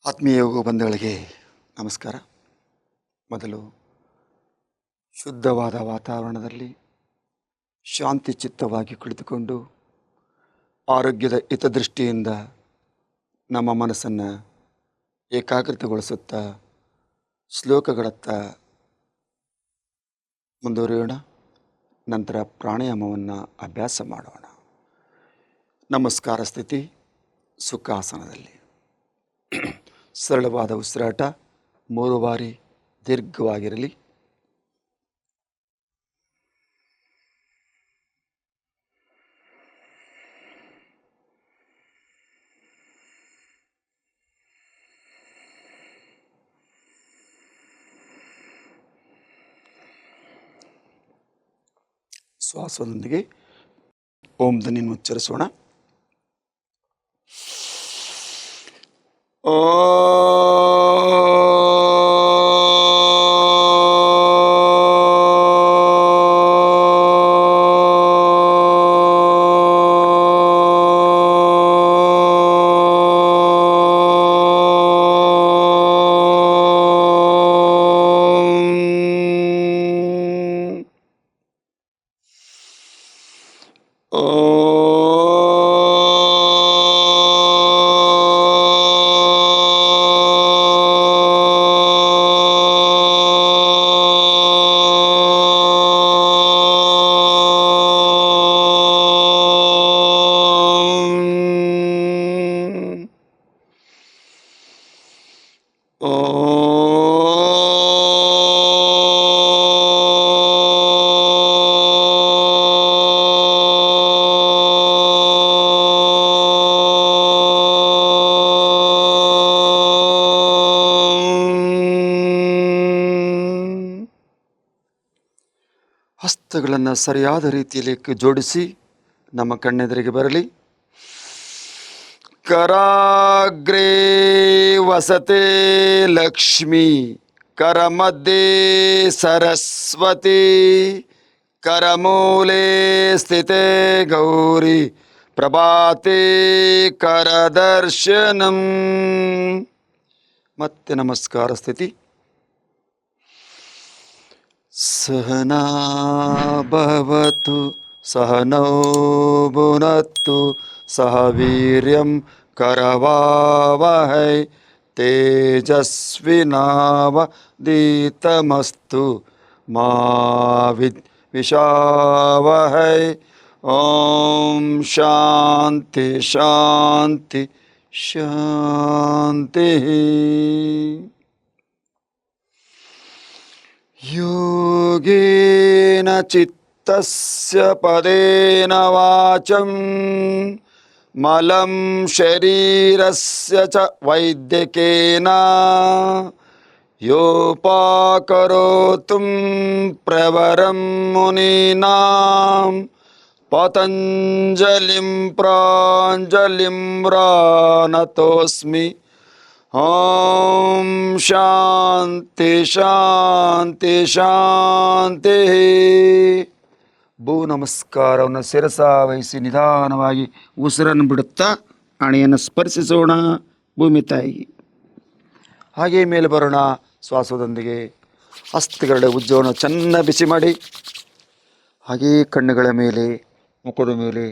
ಆತ್ಮೀಯ ಯೋಗ ಬಂಧುಗಳಿಗೆ ನಮಸ್ಕಾರ. ಮೊದಲು ಶುದ್ಧವಾದ ವಾತಾವರಣದಲ್ಲಿ ಶಾಂತಿ ಚಿತ್ತವಾಗಿ ಕುಳಿತುಕೊಂಡು ಆರೋಗ್ಯದ ಹಿತದೃಷ್ಟಿಯಿಂದ ನಮ್ಮ ಮನಸ್ಸನ್ನು ಏಕಾಗ್ರತೆಗೊಳಿಸುತ್ತಾ ಶ್ಲೋಕಗಳತ್ತ ಮುಂದುವರಿಯೋಣ. ನಂತರ ಪ್ರಾಣಾಯಾಮವನ್ನು ಅಭ್ಯಾಸ ಮಾಡೋಣ. ನಮಸ್ಕಾರ ಸ್ಥಿತಿ ಸುಖಾಸನದಲ್ಲಿ ಸರಳವಾದ ಉಸಿರಾಟ 3 ಬಾರಿ ದೀರ್ಘವಾಗಿರಲಿ. ಶ್ವಾಸದೊಂದಿಗೆ ಓಂ ಧ್ವನಿಯನ್ನು ಉಚ್ಚರಿಸೋಣ. ಹಸ್ತಗಳನ್ನು ಸರಿಯಾದ ರೀತಿಯಲ್ಲಿ ಜೋಡಿಸಿ ನಮ್ಮ ಕಣ್ಣೆದುರಿಗೆ ಬರಲಿ. ಕರಾಗ್ರೇ ವಸತೆ ಲಕ್ಷ್ಮೀ, ಕರಮಧ್ಯೆ ಸರಸ್ವತಿ, ಕರಮೂಲೆ ಸ್ಥಿತೆ ಗೌರಿ, ಪ್ರಭಾತೆ ಕರದರ್ಶನಂ. ಮತ್ತೆ ನಮಸ್ಕಾರ ಸ್ಥಿತಿ. ಸಹನಾ ಭವತು ಸಹನೌ ಭುನಕ್ತು ಸಹ ವೀರ್ಯಂ ಕರವಾವಹೈ ತೇಜಸ್ವಿನಾವಧೀತಮಸ್ತು ಮಾ ವಿದ್ವಿಷಾವಹೈ. ಓಂ ಶಾಂತಿ ಶಾಂತಿ ಶಾಂತಿ. ಯೋಗೇನ ಚಿತ್ತಸ್ಯ ಪದೇನ ವಾಚಂ ಮಲಂ ಶರೀರಸ್ಯ ಚ ವೈದ್ಯಕೇನ ಯೋಪಾಕರೋತುಂ ಪ್ರವರಂ ಮುನೀನಾಂ ಪತಂಜಲಿಂ ಪ್ರಾಂಜಲಿಂ ನತೋಸ್ಮಿ. ಓಂ ಶಾಂತಿ ಶಾಂತಿ ಶಾಂತಿ. ಭೂ ನಮಸ್ಕಾರವನ್ನು ಶಿರಸಾವಹಿಸಿ ನಿಧಾನವಾಗಿ ಉಸಿರನ್ನು ಬಿಡುತ್ತಾ ಅಣೆಯನ್ನು ಸ್ಪರ್ಶಿಸೋಣ ಭೂಮಿ ತಾಯಿಗೆ. ಹಾಗೇ ಮೇಲೆ ಬರೋಣ. ಶ್ವಾಸದೊಂದಿಗೆ ಹಸ್ತಗಳ ಉಜ್ಜೋಣ, ಚೆನ್ನಾಗಿ ಬಿಸಿ ಮಾಡಿ. ಹಾಗೆಯೇ ಕಣ್ಣುಗಳ ಮೇಲೆ ಮುಖದ ಮೇಲೆ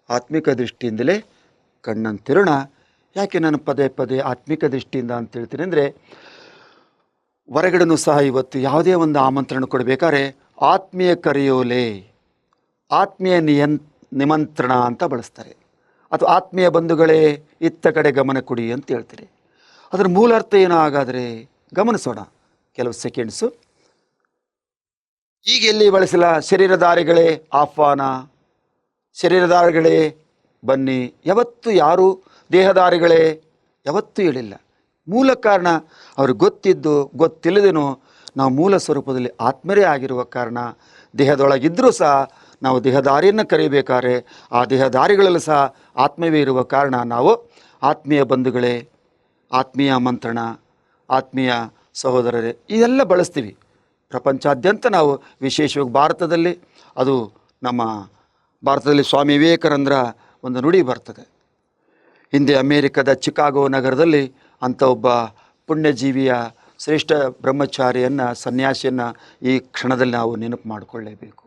ಆತ್ಮಿಕ ದೃಷ್ಟಿಯಿಂದಲೇ ಕಣ್ಣಂತಿರೋಣ. ಯಾಕೆ ನಾನು ಪದೇ ಪದೇ ಆತ್ಮಿಕ ದೃಷ್ಟಿಯಿಂದ ಅಂತ ಹೇಳ್ತೀನಿ ಅಂದರೆ, ಹೊರಗಡೆನೂ ಸಹ ಇವತ್ತು ಯಾವುದೇ ಒಂದು ಆಮಂತ್ರಣ ಕೊಡಬೇಕಾದ್ರೆ ಆತ್ಮೀಯ ಕರೆಯೋಲೆ, ಆತ್ಮೀಯ ನಿಮಂತ್ರಣ ಅಂತ ಬಳಸ್ತಾರೆ. ಅಥವಾ ಆತ್ಮೀಯ ಬಂಧುಗಳೇ ಇತ್ತ ಕಡೆ ಗಮನ ಕೊಡಿ ಅಂತ ಹೇಳ್ತಾರೆ. ಅದರ ಮೂಲ ಅರ್ಥ ಏನೋ ಹಾಗಾದರೆ ಗಮನಿಸೋಣ ಕೆಲವು ಸೆಕೆಂಡ್ಸು. ಈಗ ಎಲ್ಲಿ ಬಳಸಿಲ್ಲ. ಶರೀರಧಾರಿಗಳೇ ಆಹ್ವಾನ, ಶರೀರಧಾರಿಗಳೇ ಬನ್ನಿ. ಯಾವತ್ತು ಯಾರು ದೇಹಧಾರಿಗಳೇ ಯಾವತ್ತೂ ಹೇಳಿಲ್ಲ. ಮೂಲ ಕಾರಣ ಅವ್ರಿಗೆ ಗೊತ್ತಿದ್ದು ಗೊತ್ತಿಲ್ಲದೇನೋ ನಾವು ಮೂಲ ಸ್ವರೂಪದಲ್ಲಿ ಆತ್ಮರೇ ಆಗಿರುವ ಕಾರಣ ದೇಹದೊಳಗಿದ್ದರೂ ಸಹ ನಾವು ದೇಹಧಾರಿಯನ್ನು ಕರೀಬೇಕಾದ್ರೆ ಆ ದೇಹಧಾರಿಗಳಲ್ಲೂ ಸಹ ಆತ್ಮವೇ ಇರುವ ಕಾರಣ ನಾವು ಆತ್ಮೀಯ ಬಂಧುಗಳೇ, ಆತ್ಮೀಯ ಆಮಂತ್ರಣ, ಆತ್ಮೀಯ ಸಹೋದರರೇ ಇದೆಲ್ಲ ಬಳಸ್ತೀವಿ. ಪ್ರಪಂಚಾದ್ಯಂತ ನಾವು ವಿಶೇಷವಾಗಿ ಭಾರತದಲ್ಲಿ, ಅದು ನಮ್ಮ ಭಾರತದಲ್ಲಿ ಸ್ವಾಮಿ ವಿವೇಕಾನಂದರ ಒಂದು ನುಡಿ ಬರ್ತದೆ. ಹಿಂದೆ ಅಮೇರಿಕದ ಚಿಕಾಗೋ ನಗರದಲ್ಲಿ ಅಂಥ ಒಬ್ಬ ಪುಣ್ಯಜೀವಿಯ ಶ್ರೇಷ್ಠ ಬ್ರಹ್ಮಚಾರಿಯನ್ನು ಸನ್ಯಾಸಿಯನ್ನು ಈ ಕ್ಷಣದಲ್ಲಿ ನಾವು ನೆನಪು ಮಾಡಿಕೊಳ್ಳೇಬೇಕು.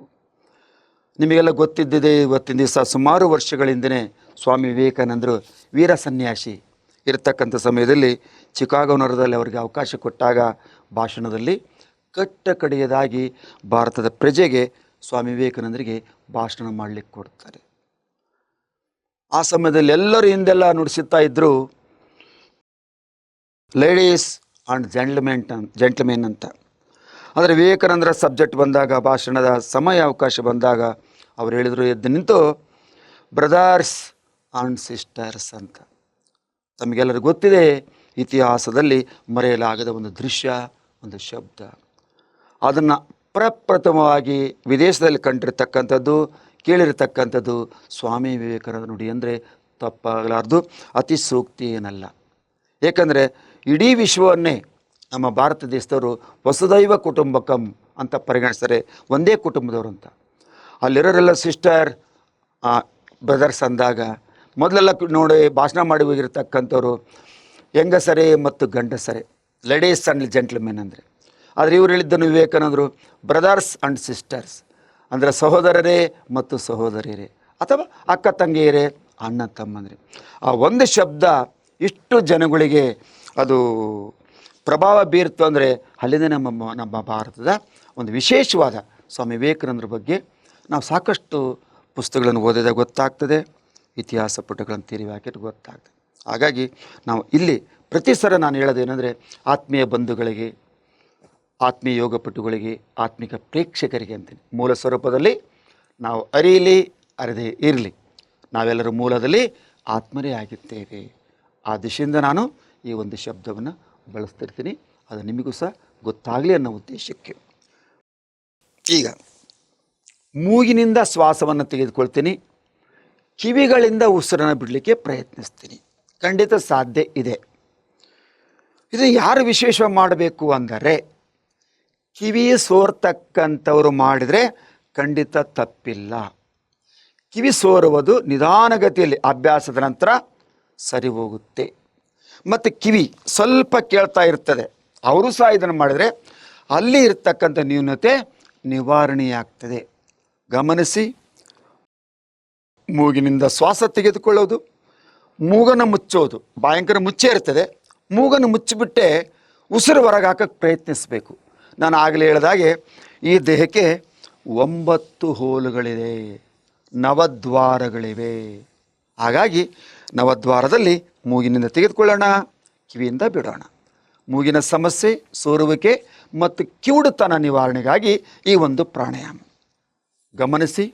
ನಿಮಗೆಲ್ಲ ಗೊತ್ತಿದ್ದಿದೆ, ಇವತ್ತಿನ ದಿವಸ ಸುಮಾರು ವರ್ಷಗಳಿಂದನೇ ಸ್ವಾಮಿ ವಿವೇಕಾನಂದರು ವೀರ ಸನ್ಯಾಸಿ ಇರತಕ್ಕಂಥ ಸಮಯದಲ್ಲಿ ಚಿಕಾಗೋ ನಗರದಲ್ಲಿ ಅವರಿಗೆ ಅವಕಾಶ ಕೊಟ್ಟಾಗ ಭಾಷಣದಲ್ಲಿ ಕಟ್ಟ ಕಡೆಯದಾಗಿ ಭಾರತದ ಪ್ರಜೆಗೆ ಸ್ವಾಮಿ ವಿವೇಕಾನಂದರಿಗೆ ಭಾಷಣ ಮಾಡಲಿಕ್ಕೆ ಕೊಡ್ತಾರೆ. ಆ ಸಮಯದಲ್ಲಿ ಎಲ್ಲರೂ ಹಿಂದೆಲ್ಲ ನುಡಿಸುತ್ತಾ ಇದ್ದರು, ಲೇಡೀಸ್ ಆ್ಯಂಡ್ ಜೆಂಟ್ಲ್ಮೆನ್ ಅಂತ. ಆದರೆ ವಿವೇಕಾನಂದರ ಸಬ್ಜೆಕ್ಟ್ ಬಂದಾಗ, ಭಾಷಣದ ಸಮಯ ಅವಕಾಶ ಬಂದಾಗ ಅವ್ರು ಹೇಳಿದರು, ಎದ್ದು ನಿಂತು ಬ್ರದರ್ಸ್ ಆ್ಯಂಡ್ ಸಿಸ್ಟರ್ಸ್ ಅಂತ. ತಮಗೆಲ್ಲರಿಗೂ ಗೊತ್ತಿದೆ, ಇತಿಹಾಸದಲ್ಲಿ ಮರೆಯಲಾಗದ ಒಂದು ದೃಶ್ಯ, ಒಂದು ಶಬ್ದ. ಅದನ್ನು ಪ್ರಪ್ರಥಮವಾಗಿ ವಿದೇಶದಲ್ಲಿ ಕಂಡಿರ್ತಕ್ಕಂಥದ್ದು, ಕೇಳಿರ್ತಕ್ಕಂಥದ್ದು ಸ್ವಾಮಿ ವಿವೇಕಾನಂದ ನುಡಿ ಅಂದರೆ ತಪ್ಪಾಗಲಾರ್ದು, ಅತಿ ಸೂಕ್ತಿ ಏನಲ್ಲ. ಏಕೆಂದರೆ ಇಡೀ ವಿಶ್ವವನ್ನೇ ನಮ್ಮ ಭಾರತ ದೇಶದವರು ವಸುದೈವ ಕುಟುಂಬಕಂ ಅಂತ ಪರಿಗಣಿಸ್ತಾರೆ, ಒಂದೇ ಕುಟುಂಬದವರು ಅಂತ. ಅಲ್ಲಿರೋರೆಲ್ಲ ಸಿಸ್ಟರ್ ಬ್ರದರ್ಸ್ ಅಂದಾಗ ಮೊದಲೆಲ್ಲ ನೋಡಿ ಭಾಷಣ ಮಾಡಿ ಹೋಗಿರ್ತಕ್ಕಂಥವ್ರು ಹೆಂಗಸರೇ ಮತ್ತು ಗಂಡಸರೇ, ಲೇಡೀಸ್ ಆ್ಯಂಡ್ ಜೆಂಟ್ಲ್ಮೆನ್ ಅಂದರೆ. ಆದರೆ ಇವ್ರು ಹೇಳಿದ್ದನು ವಿವೇಕಾನಂದರು ಬ್ರದರ್ಸ್ ಆ್ಯಂಡ್ ಸಿಸ್ಟರ್ಸ್ ಅಂದರೆ ಸಹೋದರರೇ ಮತ್ತು ಸಹೋದರಿಯರೇ, ಅಥವಾ ಅಕ್ಕ ತಂಗಿಯರೇ, ಅಣ್ಣ ತಮ್ಮಂದರೆ. ಆ ಒಂದು ಶಬ್ದ ಇಷ್ಟು ಜನಗಳಿಗೆ ಅದು ಪ್ರಭಾವ ಬೀರ್ತು ಅಂದರೆ ಅಲ್ಲಿಂದ ನಮ್ಮ ಭಾರತದ ಒಂದು ವಿಶೇಷವಾದ ಸ್ವಾಮಿ ವಿವೇಕಾನಂದರ ಬಗ್ಗೆ ನಾವು ಸಾಕಷ್ಟು ಪುಸ್ತಕಗಳನ್ನು ಓದಿದಾಗ ಗೊತ್ತಾಗ್ತದೆ, ಇತಿಹಾಸ ಪುಟಗಳನ್ನು ತಿರುವಿ ಹಾಕಿಟ್ಟು ಗೊತ್ತಾಗ್ತದೆ. ಹಾಗಾಗಿ ನಾವು ಇಲ್ಲಿ ಪ್ರತಿ ಸಲ ನಾನು ಹೇಳೋದೇನೆಂದರೆ, ಆತ್ಮೀಯ ಬಂಧುಗಳಿಗೆ, ಆತ್ಮೀಯ ಯೋಗಪಟುಗಳಿಗೆ, ಆತ್ಮಿಕ ಪ್ರೇಕ್ಷಕರಿಗೆ ಅಂತೀನಿ, ಮೂಲ ಸ್ವರೂಪದಲ್ಲಿ ನಾವು ಅರಿಯಲಿ ಅರಿದೇ ಇರಲಿ, ನಾವೆಲ್ಲರೂ ಮೂಲದಲ್ಲಿ ಆತ್ಮರೇ ಆಗಿರ್ತೇವೆ. ಆ ದಿಶೆಯಿಂದ ನಾನು ಈ ಒಂದು ಶಬ್ದವನ್ನು ಬಳಸ್ತಿರ್ತೀನಿ, ಅದು ನಿಮಗೂ ಸಹ ಗೊತ್ತಾಗಲಿ ಅನ್ನೋ ಉದ್ದೇಶಕ್ಕೆ. ಈಗ ಮೂಗಿನಿಂದ ಶ್ವಾಸವನ್ನು ತೆಗೆದುಕೊಳ್ತೀನಿ, ಕಿವಿಗಳಿಂದ ಉಸಿರನ್ನು ಬಿಡಲಿಕ್ಕೆ ಪ್ರಯತ್ನಿಸ್ತೀನಿ. ಖಂಡಿತ ಸಾಧ್ಯ ಇದೆ. ಇದು ಯಾರು ವಿಶೇಷ ಮಾಡಬೇಕು ಅಂದರೆ, ಕಿವಿ ಸೋರ್ತಕ್ಕಂಥವ್ರು ಮಾಡಿದರೆ ಖಂಡಿತ ತಪ್ಪಿಲ್ಲ. ಕಿವಿ ಸೋರುವುದು ನಿಧಾನಗತಿಯಲ್ಲಿ ಅಭ್ಯಾಸದ ನಂತರ ಸರಿ ಹೋಗುತ್ತೆ. ಮತ್ತು ಕಿವಿ ಸ್ವಲ್ಪ ಕೇಳ್ತಾ ಇರ್ತದೆ, ಅವರು ಸಹ ಇದನ್ನು ಮಾಡಿದರೆ ಅಲ್ಲಿ ಇರ್ತಕ್ಕಂಥ ನ್ಯೂನತೆ ನಿವಾರಣೆಯಾಗ್ತದೆ. ಗಮನಿಸಿ, ಮೂಗಿನಿಂದ ಶ್ವಾಸ ತೆಗೆದುಕೊಳ್ಳೋದು, ಮೂಗನ್ನು ಮುಚ್ಚೋದು, ಭಯಂಕರ ಮುಚ್ಚೇ ಇರ್ತದೆ, ಮೂಗನ್ನು ಮುಚ್ಚಿಬಿಟ್ಟೆ ಉಸಿರು ಹೊರಗೆ ಹಾಕಕ್ಕೆ ಪ್ರಯತ್ನಿಸಬೇಕು. ನಾನು ಆಗಲೇ ಹೇಳಿದಾಗೆ ಈ ದೇಹಕ್ಕೆ 9 ಹೋಲುಗಳಿವೆ, ನವದ್ವಾರಗಳಿವೆ. ಹಾಗಾಗಿ ನವದ್ವಾರದಲ್ಲಿ ಮೂಗಿನಿಂದ ತೆಗೆದುಕೊಳ್ಳೋಣ, ಕಿವಿಯಿಂದ ಬಿಡೋಣ. ಮೂಗಿನ ಸಮಸ್ಯೆ, ಸೋರುವಿಕೆ ಮತ್ತು ಕಿವುಡುತನ ನಿವಾರಣೆಗಾಗಿ ಈ ಒಂದು ಪ್ರಾಣಾಯಾಮ ಗಮನಿಸಿ.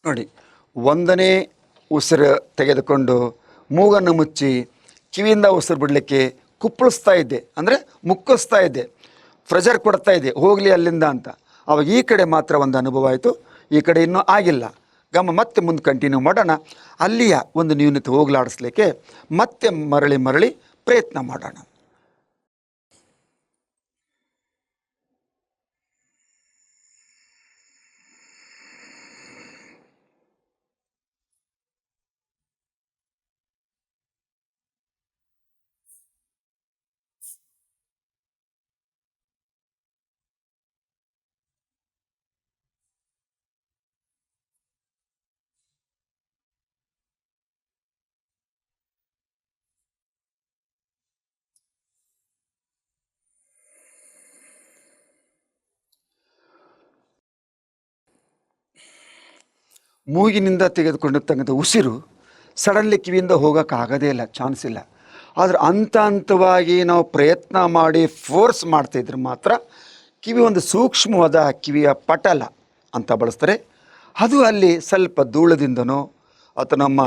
ನೋಡಿ, 1ನೇ ಉಸಿರು ತೆಗೆದುಕೊಂಡು ಮೂಗನ್ನು ಮುಚ್ಚಿ ಕಿವಿಯಿಂದ ಉಸಿರು ಬಿಡಲಿಕ್ಕೆ ಕುಪ್ಪಳಿಸ್ತಾ ಇದ್ದೆ, ಅಂದರೆ ಮುಕ್ಕಿಸ್ತಾ ಇದ್ದೆ, ಪ್ರೆಷರ್ ಕೊಡ್ತಾ ಇದ್ದೆ ಹೋಗಲಿ ಅಲ್ಲಿಂದ ಅಂತ. ಅವಾಗ ಈ ಕಡೆ ಮಾತ್ರ ಒಂದು ಅನುಭವ ಆಯಿತು, ಈ ಕಡೆ ಇನ್ನೂ ಆಗಿಲ್ಲ. ಮತ್ತೆ ಮುಂದೆ ಕಂಟಿನ್ಯೂ ಮಾಡೋಣ. ಅಲ್ಲಿಯ ಒಂದು ನ್ಯೂನತೆ ಹೋಗಲಾಡಿಸ್ಲಿಕ್ಕೆ ಮತ್ತೆ ಮರಳಿ ಪ್ರಯತ್ನ ಮಾಡೋಣ. ಮೂಗಿನಿಂದ ತೆಗೆದುಕೊಂಡಿರ್ತಕ್ಕಂಥ ಉಸಿರು ಸಡನ್ಲಿ ಕಿವಿಯಿಂದ ಹೋಗೋಕ್ಕಾಗೋದೇ ಇಲ್ಲ, ಚಾನ್ಸ್ ಇಲ್ಲ. ಆದರೆ ಹಂತವಾಗಿ ನಾವು ಪ್ರಯತ್ನ ಮಾಡಿ ಫೋರ್ಸ್ ಮಾಡ್ತಾಯಿದ್ರೆ ಮಾತ್ರ ಕಿವಿ ಒಂದು ಸೂಕ್ಷ್ಮವಾದ ಕಿವಿಯ ಪಟಲ ಅಂತ ಬಳಸ್ತಾರೆ. ಅದು ಅಲ್ಲಿ ಸ್ವಲ್ಪ ಧೂಳದಿಂದನೋ ಅಥವಾ ನಮ್ಮ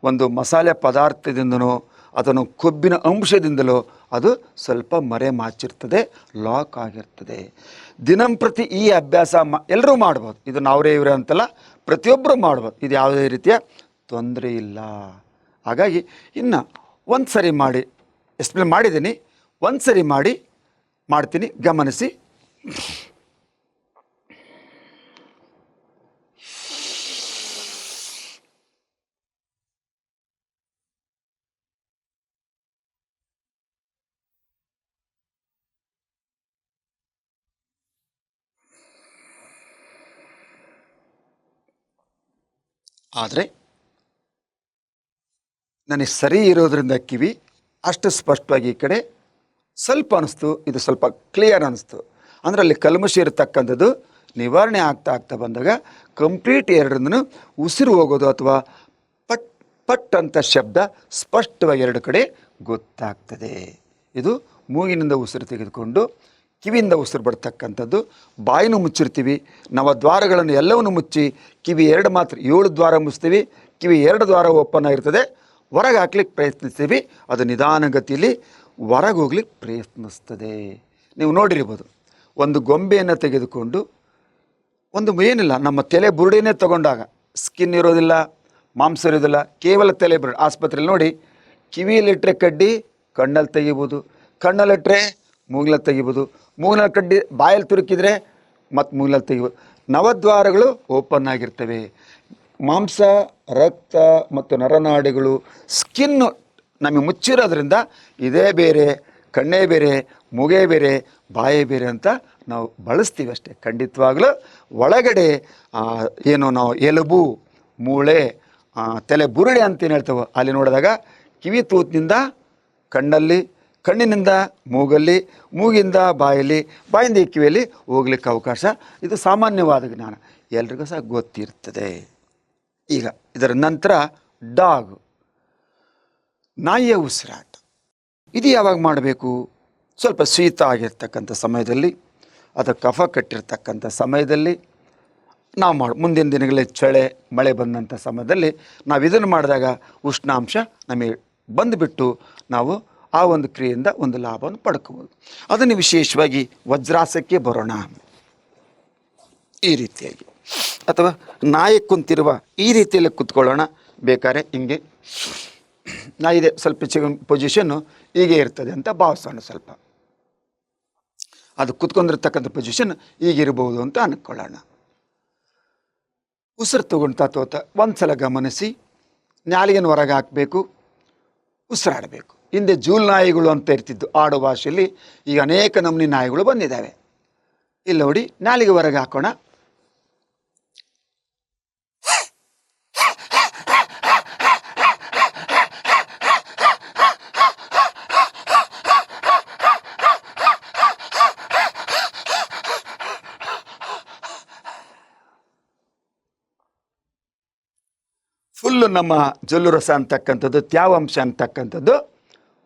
ಒಂದು ಮಸಾಲೆ ಪದಾರ್ಥದಿಂದನೋ ಅಥವಾ ಕೊಬ್ಬಿನ ಅಂಶದಿಂದಲೋ ಅದು ಸ್ವಲ್ಪ ಮರೆ ಮಾಚಿರ್ತದೆ, ಲಾಕ್ ಆಗಿರ್ತದೆ. ದಿನಂಪ್ರತಿ ಈ ಅಭ್ಯಾಸ ಎಲ್ಲರೂ ಮಾಡ್ಬೋದು. ಇದು ನಾವರೇ ಇವರೇ ಅಂತಲ್ಲ, ಪ್ರತಿಯೊಬ್ಬರು ಮಾಡ್ಬೋದು. ಇದು ಯಾವುದೇ ರೀತಿಯ ತೊಂದರೆ ಇಲ್ಲ. ಹಾಗಾಗಿ ಇನ್ನು ಒಂದು ಸರಿ ಮಾಡಿ ಎಕ್ಸ್ಪ್ಲೇನ್ ಮಾಡಿದ್ದೀನಿ, ಒಂದು ಸರಿ ಮಾಡ್ತೀನಿ, ಗಮನಿಸಿ. ಆದರೆ ನನಗೆ ಸರಿ ಇರೋದ್ರಿಂದ ಕಿವಿ ಅಷ್ಟು ಸ್ಪಷ್ಟವಾಗಿ ಈ ಕಡೆ ಸ್ವಲ್ಪ ಅನ್ನಿಸ್ತು, ಇದು ಸ್ವಲ್ಪ ಕ್ಲಿಯರ್ ಅನ್ನಿಸ್ತು. ಅಂದರೆ ಅಲ್ಲಿ ಕಲ್ಮಶ ಇರತಕ್ಕಂಥದ್ದು ನಿವಾರಣೆ ಆಗ್ತಾ ಬಂದಾಗ ಕಂಪ್ಲೀಟ್ ಎರಡನ್ನೂ ಉಸಿರು ಹೋಗೋದು ಅಥವಾ ಪಟ್ ಪಟ್ ಅಂತ ಶಬ್ದ ಸ್ಪಷ್ಟವಾಗಿ ಎರಡು ಕಡೆ ಗೊತ್ತಾಗ್ತದೆ. ಇದು ಮೂಗಿನಿಂದ ಉಸಿರು ತೆಗೆದುಕೊಂಡು ಕಿವಿಯಿಂದ ಉಸಿರು ಬಿಡ್ತಕ್ಕಂಥದ್ದು. ಬಾಯಿನೂ ಮುಚ್ಚಿರ್ತೀವಿ, ನವದ್ವಾರಗಳನ್ನು ಎಲ್ಲವನ್ನು ಮುಚ್ಚಿ ಕಿವಿ ಎರಡು ಮಾತ್ರ 7 ದ್ವಾರ ಮುಚ್ತೀವಿ, ಕಿವಿ 2 ದ್ವಾರ ಓಪನ್ ಆಗಿರ್ತದೆ. ಹೊರಗೆ ಹಾಕ್ಲಿಕ್ಕೆ ಪ್ರಯತ್ನಿಸ್ತೀವಿ, ಅದು ನಿಧಾನಗತಿಯಲ್ಲಿ ಹೊರಗೆ ಹೋಗ್ಲಿಕ್ಕೆ ಪ್ರಯತ್ನಿಸ್ತದೆ. ನೀವು ನೋಡಿರ್ಬೋದು, ಒಂದು ಗೊಂಬೆಯನ್ನು ತೆಗೆದುಕೊಂಡು ಒಂದು ಏನಿಲ್ಲ, ನಮ್ಮ ತಲೆ ಬುರುಡಿನೇ ತಗೊಂಡಾಗ ಸ್ಕಿನ್ ಇರೋದಿಲ್ಲ, ಮಾಂಸ ಇರೋದಿಲ್ಲ, ಕೇವಲ ತಲೆ ಬುರುಡು. ಆಸ್ಪತ್ರೆಯಲ್ಲಿ ನೋಡಿ, ಕಿವಿಯಲ್ಲಿಟ್ಟರೆ ಕಡ್ಡಿ ಕಣ್ಣಲ್ಲಿ ತೆಗಿಬೋದು, ಕಣ್ಣಲ್ಲಿಟ್ಟರೆ ಮೂಗ್ಲಲ್ಲಿ ತೆಗಿಬೋದು, ಮೂಗ್ನಲ್ಲಿ ಕಡ್ಡಿ ಬಾಯಲ್ಲಿ ತುರುಕಿದ್ರೆ ಮತ್ತು ಮೂಗ್ಲಲ್ಲಿ ತೆಗಿಬೋದು. ನವದ್ವಾರಗಳು ಓಪನ್ ಆಗಿರ್ತವೆ. ಮಾಂಸ, ರಕ್ತ ಮತ್ತು ನರನಾಡಿಗಳು, ಸ್ಕಿನ್ನು ನಮಗೆ ಮುಚ್ಚಿರೋದ್ರಿಂದ ಇದೇ ಬೇರೆ, ಕಣ್ಣೇ ಬೇರೆ, ಮೂಗೇ ಬೇರೆ, ಬಾಯೇ ಬೇರೆ ಅಂತ ನಾವು ಬಳಸ್ತೀವಿ ಅಷ್ಟೇ. ಖಂಡಿತವಾಗಲೂ ಒಳಗಡೆ ಏನು ನಾವು ಎಲುಬು, ಮೂಳೆ, ತಲೆ ಬುರುಡೆ ಅಂತೇನು ಹೇಳ್ತೇವೆ, ಅಲ್ಲಿ ನೋಡಿದಾಗ ಕಿವಿ ತೂತಿನಿಂದ ಕಣ್ಣಲ್ಲಿ, ಕಣ್ಣಿನಿಂದ ಮೂಗಲ್ಲಿ, ಮೂಗಿಂದ ಬಾಯಲ್ಲಿ, ಬಾಯಿಂದ ಈ ಕಿವಿಯಲ್ಲಿ ಹೋಗ್ಲಿಕ್ಕೆ ಅವಕಾಶ. ಇದು ಸಾಮಾನ್ಯವಾದ ಜ್ಞಾನ, ಎಲ್ರಿಗೂ ಸಹ ಗೊತ್ತಿರ್ತದೆ. ಈಗ ಇದರ ನಂತರ ಡಾಗ್, ನಾಯಿಯ ಉಸಿರಾಟ. ಇದು ಯಾವಾಗ ಮಾಡಬೇಕು? ಸ್ವಲ್ಪ ಶೀತ ಆಗಿರ್ತಕ್ಕಂಥ ಸಮಯದಲ್ಲಿ ಅಥವಾ ಕಫ ಕಟ್ಟಿರ್ತಕ್ಕಂಥ ಸಮಯದಲ್ಲಿ ನಾವು ಮುಂದಿನ ದಿನಗಳಲ್ಲಿ ಚಳಿ ಮಳೆ ಬಂದಂಥ ಸಮಯದಲ್ಲಿ ನಾವು ಇದನ್ನು ಮಾಡಿದಾಗ ಉಷ್ಣಾಂಶ ನಮಗೆ ಬಂದುಬಿಟ್ಟು ನಾವು ಆ ಒಂದು ಕ್ರಿಯೆಯಿಂದ ಒಂದು ಲಾಭವನ್ನು ಪಡ್ಕೋಬೋದು. ಅದನ್ನು ವಿಶೇಷವಾಗಿ ವಜ್ರಾಸಕ್ಕೆ ಬರೋಣ. ಈ ರೀತಿಯಾಗಿ ಅಥವಾ ನಾಯಿ ಕುಂತಿರುವ ಈ ರೀತಿಯಲ್ಲಿ ಕೂತ್ಕೊಳ್ಳೋಣ. ಬೇಕಾದ್ರೆ ಹಿಂಗೆ ನಾಯಿದೆ ಸ್ವಲ್ಪ ಪೊಸಿಷನ್ನು ಹೀಗೆ ಇರ್ತದೆ ಅಂತ ಭಾವಿಸೋಣ. ಸ್ವಲ್ಪ ಅದು ಕೂತ್ಕೊಂಡಿರ್ತಕ್ಕಂಥ ಪೊಸಿಷನ್ ಹೀಗಿರ್ಬೋದು ಅಂತ ಅಂದ್ಕೊಳ್ಳೋಣ. ಉಸಿರು ತಗೊಳ್ತಾ ಒಂದು ಸಲ ಗಮನಿಸಿ, ನಾಲಿಗೆನ ಹೊರಗೆ ಹಾಕಬೇಕು, ಉಸಿರಾಡಬೇಕು. ಹಿಂದೆ ಜೂಲ್ ನಾಯಿಗಳು ಅಂತ ಇರ್ತಿದ್ದು ಆಡು ಭಾಷೆಯಲ್ಲಿ, ಈಗ ಅನೇಕ ನಮೂನಿ ನಾಯಿಗಳು ಬಂದಿದ್ದಾವೆ. ಇಲ್ಲಿ ನೋಡಿ, ನಾಲಿಗೆ ಹೊರಗೆ ಹಾಕೋಣ. ಫುಲ್ಲು ನಮ್ಮ ಜೊಲ್ಲು ರಸ ಅಂತಕ್ಕಂಥದ್ದು, ತ್ಯಾವಾಂಶ ಅಂತಕ್ಕಂಥದ್ದು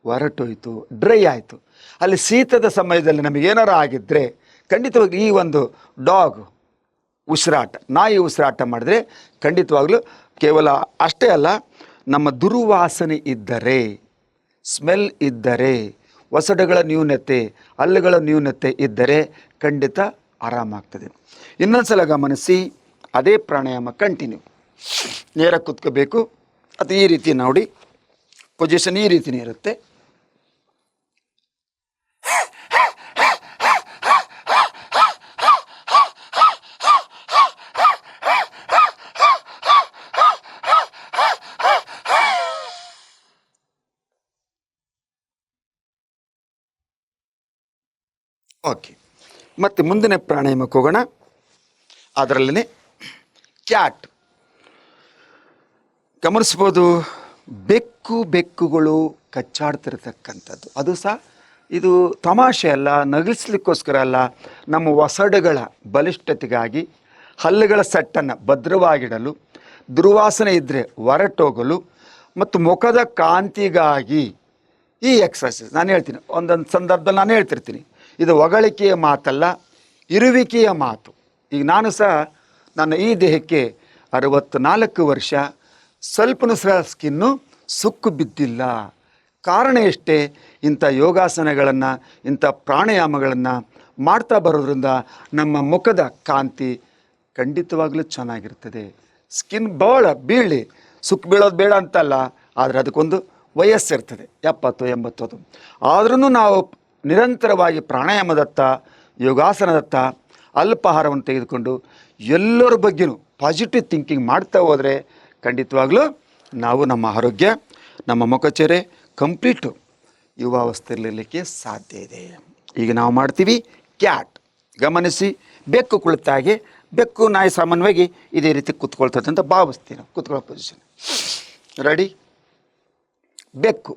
ಹೊರಟೋಯ್ತು, ಡ್ರೈ ಆಯಿತು. ಅಲ್ಲಿ ಶೀತದ ಸಮಯದಲ್ಲಿ ನಮಗೇನಾರು ಆಗಿದ್ದರೆ ಖಂಡಿತವಾಗಿ ಈ ಒಂದು ಡಾಗ್ ಉಸಿರಾಟ, ನಾಯಿ ಉಸಿರಾಟ ಮಾಡಿದ್ರೆ ಖಂಡಿತವಾಗ್ಲೂ ಕೇವಲ ಅಷ್ಟೇ ಅಲ್ಲ, ನಮ್ಮ ದುರ್ವಾಸನೆ ಇದ್ದರೆ, ಸ್ಮೆಲ್ ಇದ್ದರೆ, ಒಸಡುಗಳ ನ್ಯೂನತೆ, ಹಲ್ಲುಗಳ ನ್ಯೂನತೆ ಇದ್ದರೆ ಖಂಡಿತ ಆರಾಮಾಗ್ತದೆ. ಇನ್ನೊಂದು ಸಲ ಗಮನಿಸಿ, ಅದೇ ಪ್ರಾಣಾಯಾಮ ಕಂಟಿನ್ಯೂ. ನೇರ ಕೂತ್ಕೋಬೇಕು. ಅದು ಈ ರೀತಿ ನೋಡಿ, ಪೊಸಿಷನ್ ಈ ರೀತಿನೇ ಇರುತ್ತೆ. ಓಕೆ, ಮತ್ತು ಮುಂದಿನ ಪ್ರಾಣಾಯಾಮಕ್ಕೆ ಹೋಗೋಣ. ಅದರಲ್ಲೇ ಕ್ಯಾಟ್ ಗಮನಿಸ್ಬೋದು. ಬೆಕ್ಕುಗಳು ಕಚ್ಚಾಡ್ತಿರ್ತಕ್ಕಂಥದ್ದು, ಅದು ಸಹ ಇದು ತಮಾಷೆ ಅಲ್ಲ, ನಗಿಸ್ಲಿಕ್ಕೋಸ್ಕರ ಅಲ್ಲ, ನಮ್ಮ ಒಸಡುಗಳ ಬಲಿಷ್ಠತೆಗಾಗಿ, ಹಲ್ಲುಗಳ ಸೆಟ್ಟನ್ನು ಭದ್ರವಾಗಿಡಲು, ದುರ್ವಾಸನೆ ಇದ್ದರೆ ಹೊರಟೋಗಲು ಮತ್ತು ಮುಖದ ಕಾಂತಿಗಾಗಿ ಈ ಎಕ್ಸಸೈಸ್ ನಾನು ಹೇಳ್ತೀನಿ. ಒಂದೊಂದು ಸಂದರ್ಭದಲ್ಲಿ ನಾನು ಹೇಳ್ತಿರ್ತೀನಿ, ಇದು ಹೊಗಳಿಕೆಯ ಮಾತಲ್ಲ, ಇರುವಿಕೆಯ ಮಾತು. ಈಗ ನಾನು ಸಹ ನನ್ನ ಈ ದೇಹಕ್ಕೆ 64 ವರ್ಷ, ಸ್ವಲ್ಪನೂ ಸಹ ಸ್ಕಿನ್ನು ಸುಕ್ಕು ಬಿದ್ದಿಲ್ಲ. ಕಾರಣ ಎಷ್ಟೇ, ಇಂಥ ಯೋಗಾಸನಗಳನ್ನು, ಇಂಥ ಪ್ರಾಣಾಯಾಮಗಳನ್ನು ಮಾಡ್ತಾ ಬರೋದ್ರಿಂದ ನಮ್ಮ ಮುಖದ ಕಾಂತಿ ಖಂಡಿತವಾಗ್ಲೂ ಚೆನ್ನಾಗಿರ್ತದೆ. ಸ್ಕಿನ್ ಭಾಳ ಬೀಳಿ ಸುಖ ಬೀಳೋದು ಬೇಡ ಅಂತಲ್ಲ, ಆದರೆ ಅದಕ್ಕೊಂದು ವಯಸ್ಸಿರ್ತದೆ, 70 80. ಆದ್ರೂ ನಾವು ನಿರಂತರವಾಗಿ ಪ್ರಾಣಾಯಾಮದತ್ತ, ಯೋಗಾಸನದತ್ತ, ಅಲ್ಪಾಹಾರವನ್ನು ತೆಗೆದುಕೊಂಡು ಎಲ್ಲರ ಬಗ್ಗೆನೂ ಪಾಸಿಟಿವ್ ಥಿಂಕಿಂಗ್ ಮಾಡ್ತಾ ಹೋದರೆ ಖಂಡಿತವಾಗ್ಲೂ ನಾವು ನಮ್ಮ ಆರೋಗ್ಯ, ನಮ್ಮ ಮುಖಚರ್ಯೆ ಕಂಪ್ಲೀಟು ಯುವಾವಸ್ಥೆಯಲ್ಲಿರಲಿಕ್ಕೆ ಸಾಧ್ಯ ಇದೆ. ಈಗ ನಾವು ಮಾಡ್ತೀವಿ ಕ್ಯಾಟ್. ಗಮನಿಸಿ, ಬೆಕ್ಕು ಕುಳಿತಾಗೆ, ಬೆಕ್ಕು ನಾಯಿ ಸಾಮಾನ್ಯವಾಗಿ ಇದೇ ರೀತಿ ಕೂತ್ಕೊಳ್ತದೆ ಅಂತ ಭಾವಿಸ್ತೀವಿ ನಾವು. ಕೂತ್ಕೊಳ್ಳೋ ಪೊಸಿಷನ್ ರೆಡಿ. ಬೆಕ್ಕು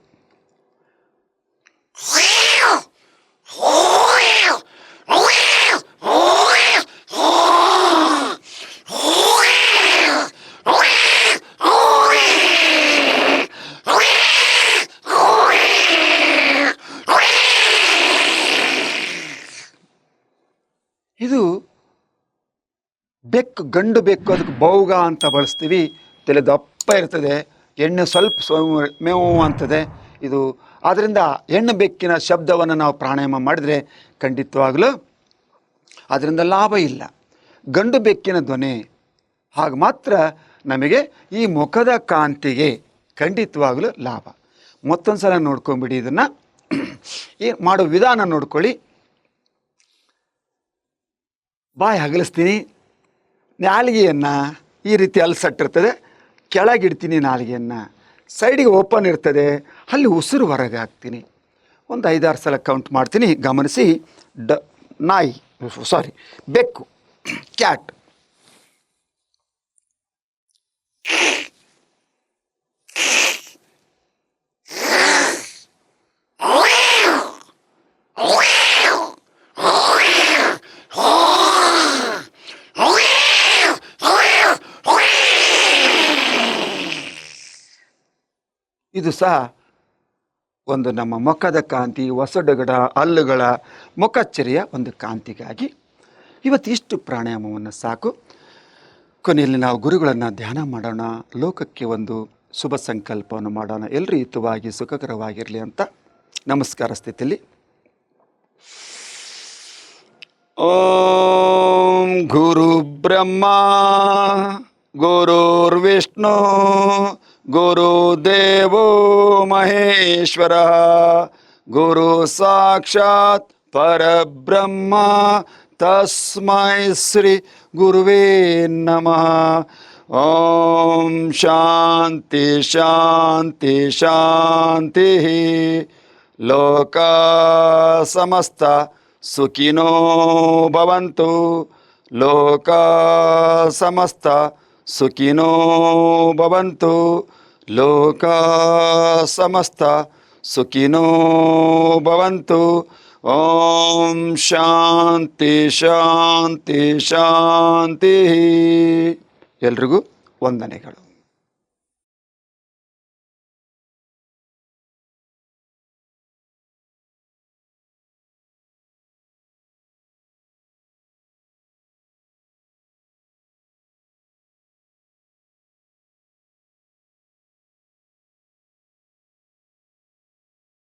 ಇದು ಬೆಕ್ಕು, ಗಂಡು ಬೆಕ್ಕು. ಅದಕ್ಕೆ ಬೌಗ ಅಂತ ಬಳಸ್ತೀವಿ. ತಲೆ ದಪ್ಪ ಇರ್ತದೆ, ಎಣ್ಣೆ ಸ್ವಲ್ಪ ಮೇವು ಅಂತದೆ ಇದು. ಆದ್ದರಿಂದ ಹೆಣ್ಣು ಬೆಕ್ಕಿನ ಶಬ್ದವನ್ನು ನಾವು ಪ್ರಾಣಾಯಾಮ ಮಾಡಿದರೆ ಖಂಡಿತವಾಗಲೂ ಅದರಿಂದ ಲಾಭ ಇಲ್ಲ. ಗಂಡು ಬೆಕ್ಕಿನ ಧ್ವನಿ ಹಾಗೆ ಮಾತ್ರ ನಮಗೆ ಈ ಮುಖದ ಕಾಂತಿಗೆ ಖಂಡಿತವಾಗಲೂ ಲಾಭ. ಮತ್ತೊಂದು ಸಲ ನೋಡ್ಕೊಂಬಿಡಿ, ಇದನ್ನು ಈ ಮಾಡೋ ವಿಧಾನ ನೋಡ್ಕೊಳ್ಳಿ. ಬಾಯಿ ಹಗಲಿಸ್ತೀನಿ, ನಾಲಿಗೆಯನ್ನು ಈ ರೀತಿ ಅಲ್ಸಟ್ಟಿರ್ತದೆ, ಕೆಳಗಿಡ್ತೀನಿ, ನಾಲಿಗೆಯನ್ನು ಸೈಡಿಗೆ ಓಪನ್ ಇರ್ತದೆ, ಅಲ್ಲಿ ಉಸಿರು ಹೊರಗೆ ಹಾಕ್ತೀನಿ. ಒಂದು 5-6 ಸಲ ಕೌಂಟ್ ಮಾಡ್ತೀನಿ. ಗಮನಿಸಿ. ಬೆಕ್ಕು, ಕ್ಯಾಟ್. ಇದು ಸಹ ಒಂದು ನಮ್ಮ ಮುಖದ ಕಾಂತಿ, ಒಸಡುಗಳ, ಹಲ್ಲುಗಳ, ಮುಖಚ್ಚರಿಯ ಒಂದು ಕಾಂತಿಗಾಗಿ ಇವತ್ತು ಇಷ್ಟು ಪ್ರಾಣಾಯಾಮವನ್ನು ಸಾಕು. ಕೊನೆಯಲ್ಲಿ ನಾವು ಗುರುಗಳನ್ನು ಧ್ಯಾನ ಮಾಡೋಣ, ಲೋಕಕ್ಕೆ ಒಂದು ಶುಭ ಸಂಕಲ್ಪವನ್ನು ಮಾಡೋಣ. ಎಲ್ಲರೂ ಹಿತವಾಗಿ ಸುಖಕರವಾಗಿರಲಿ ಅಂತ ನಮಸ್ಕಾರ ಸ್ಥಿತಿಯಲ್ಲಿ. ಓಂ ಗುರು ಬ್ರಹ್ಮ ಗುರುರ್ವಿಷ್ಣು ಗುರುದೇವೋ ಮಹೇಶ್ವರ ಗುರು ಸಾಕ್ಷಾತ್ ಪರಬ್ರಹ್ಮ ತಸ್ಮೈ ಶ್ರೀ ಗುರುವೇ ನಮಃ. ಓಂ ಶಾಂತಿ ಶಾಂತಿ ಶಾಂತಿ. ಲೋಕ ಸಮಸ್ತ ಸುಖಿನೋ ಭವಂತು. ಲೋಕ ಸಮಸ್ತ ಸುಖಿನೋ ಭವಂತು. ಲೋಕ ಸಮಸ್ತ ಸುಖಿನೋ ಭವಂತು. ಓಂ ಶಾಂತಿ ಶಾಂತಿ ಶಾಂತಿ. ಎಲ್ರಿಗೂ ವಂದನೆಗಳು.